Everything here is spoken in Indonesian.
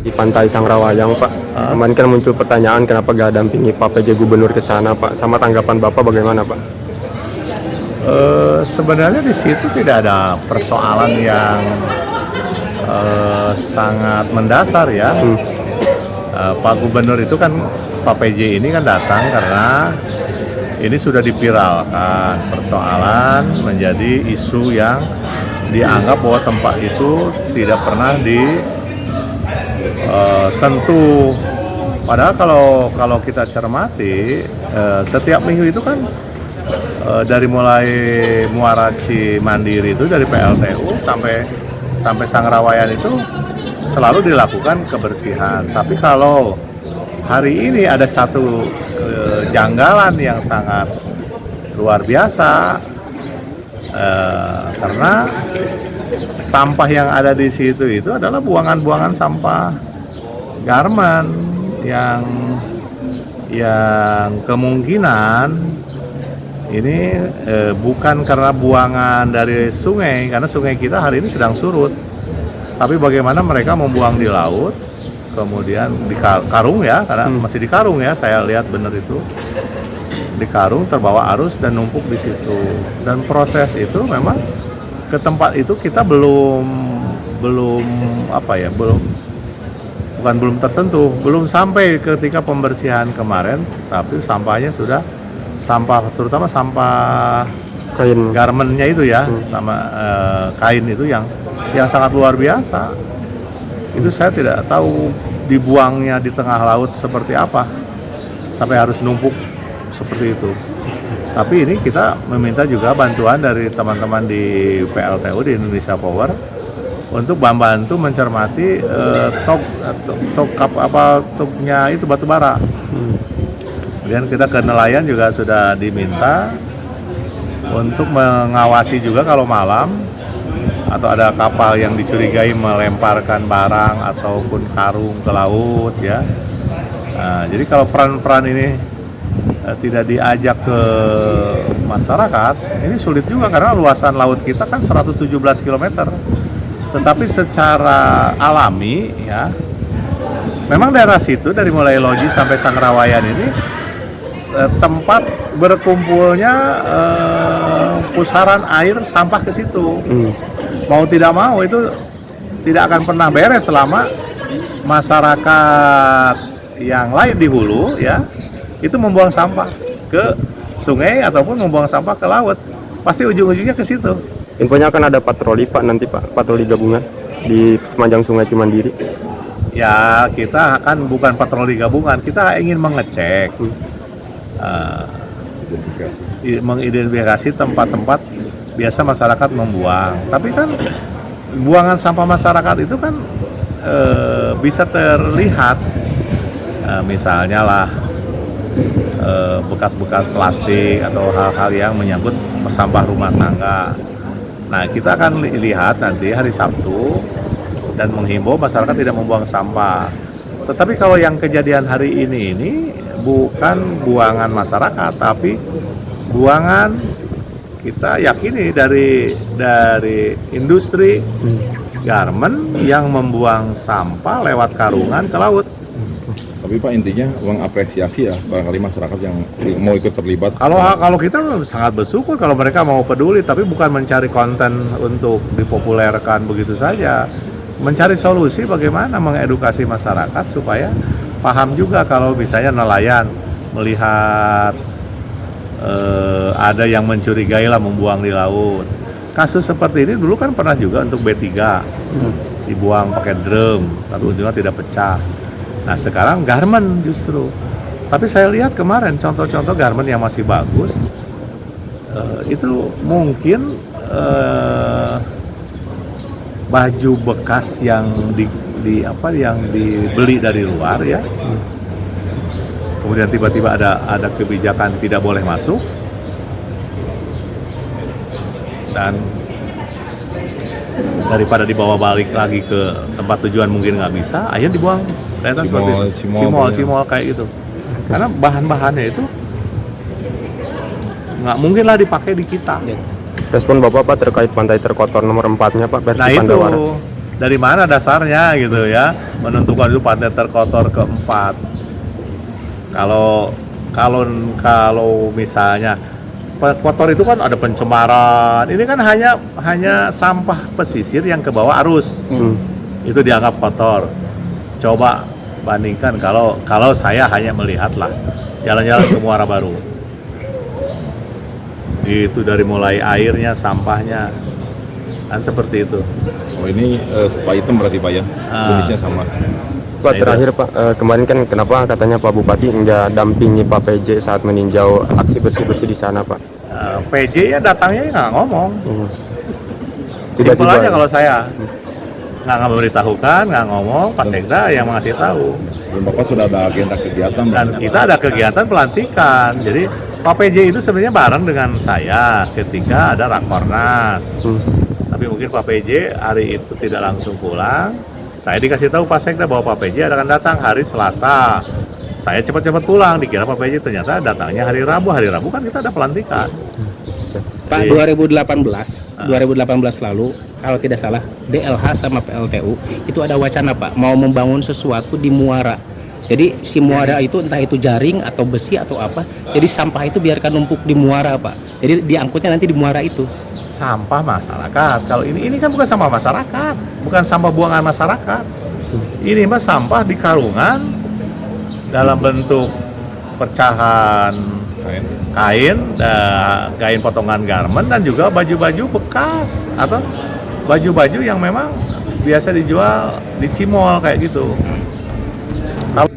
di Pantai Sangrawayang, Pak. Kemarin kan muncul pertanyaan kenapa gak dampingi Pak PJ Gubernur ke sana, Pak. Sama tanggapan Bapak bagaimana, Pak? Sebenarnya di situ tidak ada persoalan yang sangat mendasar ya. Pak Gubernur itu kan, Pak PJ ini kan datang karena ini sudah dipiralkan persoalan menjadi isu yang dianggap bahwa tempat itu tidak pernah disentuh. Padahal kalau kita cermati setiap minggu itu kan dari mulai Muara Cimandiri itu dari PLTU sampai Sangrawayan itu selalu dilakukan kebersihan. Tapi kalau hari ini ada satu kejanggalan yang sangat luar biasa karena sampah yang ada di situ itu adalah buangan-buangan sampah garmen yang kemungkinan ini bukan karena buangan dari sungai, karena sungai kita hari ini sedang surut. Tapi bagaimana mereka membuang di laut, kemudian di karung ya, karena masih di karung ya, saya lihat benar itu di karung terbawa arus dan numpuk di situ. Dan proses itu memang ke tempat itu kita belum tersentuh, belum sampai ketika pembersihan kemarin, tapi sampahnya sudah terutama sampah Kain garmennya itu ya, sama kain itu yang sangat luar biasa. Itu saya tidak tahu dibuangnya di tengah laut seperti apa sampai harus numpuk seperti itu. Tapi ini kita meminta juga bantuan dari teman-teman di PLTU di Indonesia Power untuk membantu mencermati toknya itu batu bara. Kemudian kita ke nelayan juga sudah diminta untuk mengawasi juga kalau malam atau ada kapal yang dicurigai melemparkan barang ataupun karung ke laut ya. Nah, jadi kalau peran-peran ini tidak diajak ke masyarakat, ini sulit juga karena luasan laut kita kan 117 km. Tetapi secara alami ya, memang daerah situ dari mulai Loji sampai Sangrawayan ini tempat berkumpulnya pusaran air sampah ke situ. Mau tidak mau itu tidak akan pernah beres selama masyarakat yang lain di hulu ya itu membuang sampah ke sungai ataupun membuang sampah ke laut. Pasti ujung-ujungnya ke situ. infonya akan ada patroli, Pak, nanti, Pak, patroli gabungan di sepanjang Sungai Cimandiri. Ya, kita akan bukan patroli gabungan, kita ingin mengecek mengidentifikasi tempat-tempat biasa masyarakat membuang. Tapi kan buangan sampah masyarakat itu kan bisa terlihat, misalnya lah bekas-bekas plastik atau hal-hal yang menyangkut sampah rumah tangga. Nah, kita akan lihat nanti hari Sabtu dan menghimbau masyarakat tidak membuang sampah. Tetapi kalau yang kejadian hari ini bukan buangan masyarakat, tapi buangan kita yakini dari industri garmen yang membuang sampah lewat karungan ke laut. Tapi Pak, intinya mengapresiasi ya barangkali masyarakat yang mau ikut terlibat. Kalau kita sangat bersyukur kalau mereka mau peduli, tapi bukan mencari konten untuk dipopulerkan begitu saja. Mencari solusi bagaimana mengedukasi masyarakat supaya paham juga kalau misalnya nelayan melihat ada yang mencurigai lah membuang di laut. Kasus seperti ini dulu kan pernah juga untuk B3 dibuang pakai drum, tapi ujungnya tidak pecah. Nah, sekarang garmen justru. Tapi saya lihat kemarin contoh-contoh garmen yang masih bagus, itu mungkin baju bekas yang yang dibeli dari luar ya. Kemudian tiba-tiba ada kebijakan tidak boleh masuk. Dan daripada dibawa balik lagi ke tempat tujuan mungkin nggak bisa, akhirnya dibuang. Kelihatan seperti itu. Cimol kayak gitu. Karena bahan-bahannya itu nggak mungkin lah dipakai di kita. Respon Bapak, Pak, terkait pantai terkotor nomor 4-nya, Pak, versi Nah itu Pandawara. Dari mana dasarnya gitu ya menentukan itu pantai terkotor keempat? Kalau kalau misalnya kotor itu kan ada pencemaran. Ini kan hanya sampah pesisir yang ke bawah arus. Itu dianggap kotor. Coba bandingkan kalau saya hanya melihatlah jalan-jalan ke Muara Baru. Itu dari mulai airnya, sampahnya kan seperti itu. Oh ini spa hitam berarti Pak ya? Jenisnya sama. Pak, terakhir Pak, kemarin kan kenapa katanya Pak Bupati nggak dampingi Pak PJ saat meninjau aksi bersih-bersih di sana Pak? PJ ya datangnya nggak ngomong. Tiba-tiba Simpel aja kalau saya nggak memberitahukan, nggak ngomong, Pak Sekda yang ngasih tahu. Dan Bapak sudah ada agenda kegiatan Dan kita ada kegiatan pelantikan. Jadi Pak PJ itu sebenarnya bareng dengan saya ketika ada Rakornas. Tapi mungkin Pak PJ hari itu tidak langsung pulang. Saya dikasih tahu Pak Sekda bahwa Pak PJ akan datang hari Selasa. Saya cepat-cepat pulang, dikira Pak PJ ternyata datangnya hari Rabu. Hari Rabu kan kita ada pelantikan. Pak, 2018 lalu kalau tidak salah DLH sama PLTU itu ada wacana Pak mau membangun sesuatu di muara. Jadi si muara itu entah itu jaring atau besi atau apa. Jadi sampah itu biarkan numpuk di muara Pak. Jadi diangkutnya nanti di muara itu. Sampah masyarakat. Kalau ini kan bukan sampah masyarakat, bukan sampah buangan masyarakat. Ini mah sampah di karungan dalam bentuk pecahan kain potongan garmen dan juga baju-baju bekas atau baju-baju yang memang biasa dijual di cimol kayak gitu. Kalau